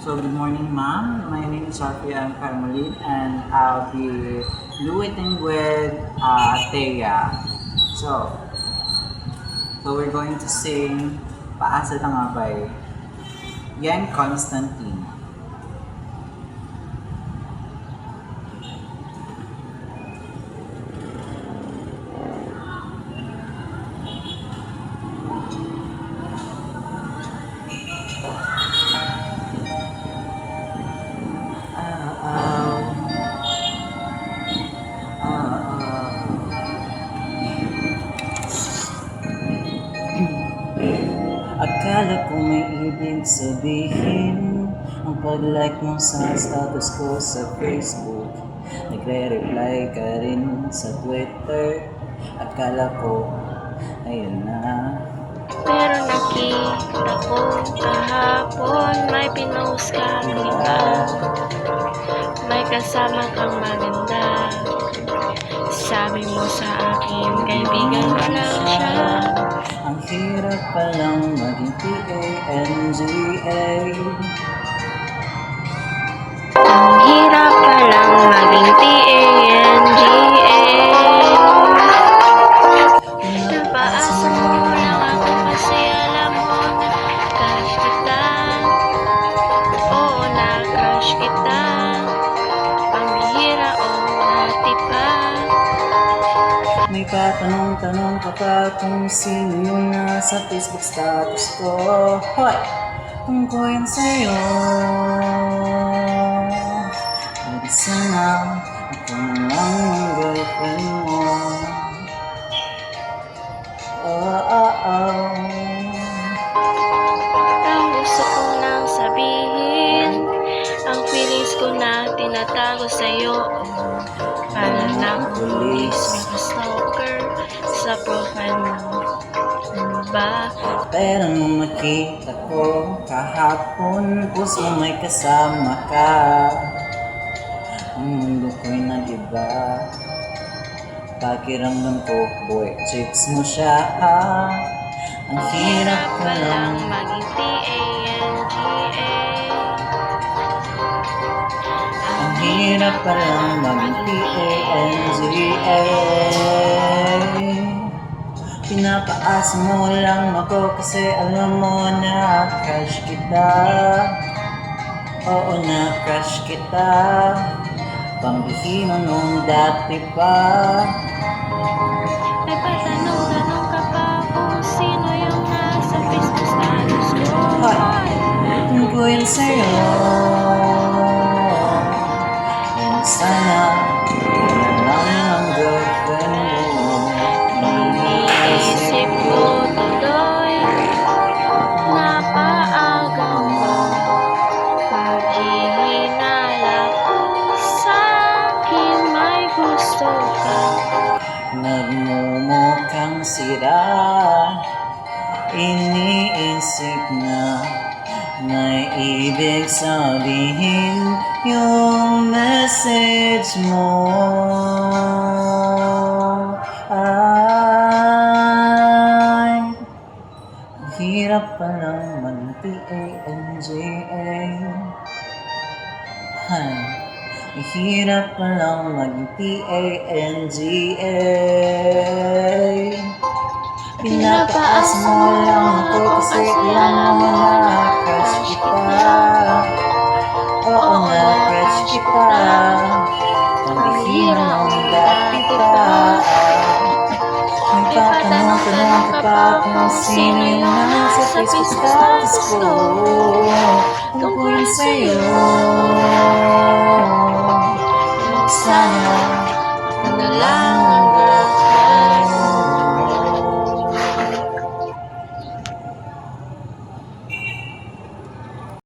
So good morning, ma'am. My name is Sofia Carmelin, and I'll be duetting with Thea. So, we're going to sing Paasa na nga by Yang Constantine. Akala ko may ibig sabihin ang pag-like mo sa status ko sa Facebook. Nagre-reply ka rin sa Twitter. Akala ko, ayun na. Pero nakita ko kahapon may pinost ka iba. May kasama kang maganda. Sabi mo sa akin, kaibigan mo lang siya. Ang hirap palang maging PANGA. Ang hirap palang maging PANGA. Napaasa mo lang ako kasi alam mo na crush kita. Oo, na-crush kita. Pambihira o dati pa. May patanong-tanong ka pa kung sino yung nasa Facebook status ko. Hoy! Tungko yan sa'yo. Pwede sana ako na lang ang girlfriend mo. Ang gusto ko nang sabihin, ang feelings ko na tinatago sa'yo. Para na police, may stalker sa profile mo. Ano ba? Pero nung nakita ko kahapon, puso may kasama ka. Ang mundo ko'y nag-iba. Pakiramdam ko, boy, chicks mo siya. Ang hirap ka lang maging PANGA. Ang hirap palang maging PANGA. Pinapaasa mo lang ako kasi alam mo na crush kita. Oo, na crush kita. Pambihino nung dati pa. May patanong-tanong ka pa kung sino yung nasa Facebook status ko. Hoy! Tungko yan sa'yo. And sana yun na lang ang girlfriend mo. Iniisip ko tuloy, napaaga mo. Paghihinala ko sa'kin may gusto ka. Nagmumukhang sira. Iniisip na may ibig sabihin yung message mo. Ay, ang hirap palang mag-PANGA. Ay, ang hirap palang mag-PANGA. Pinapaas mo lang ako kasi alam mo na crush kita. Oo, na crush kita. Pambihira ng dati pa. May patanong-tanong ka pa kung sino yung nasa Facebook status ko. Tungkol sa'yo.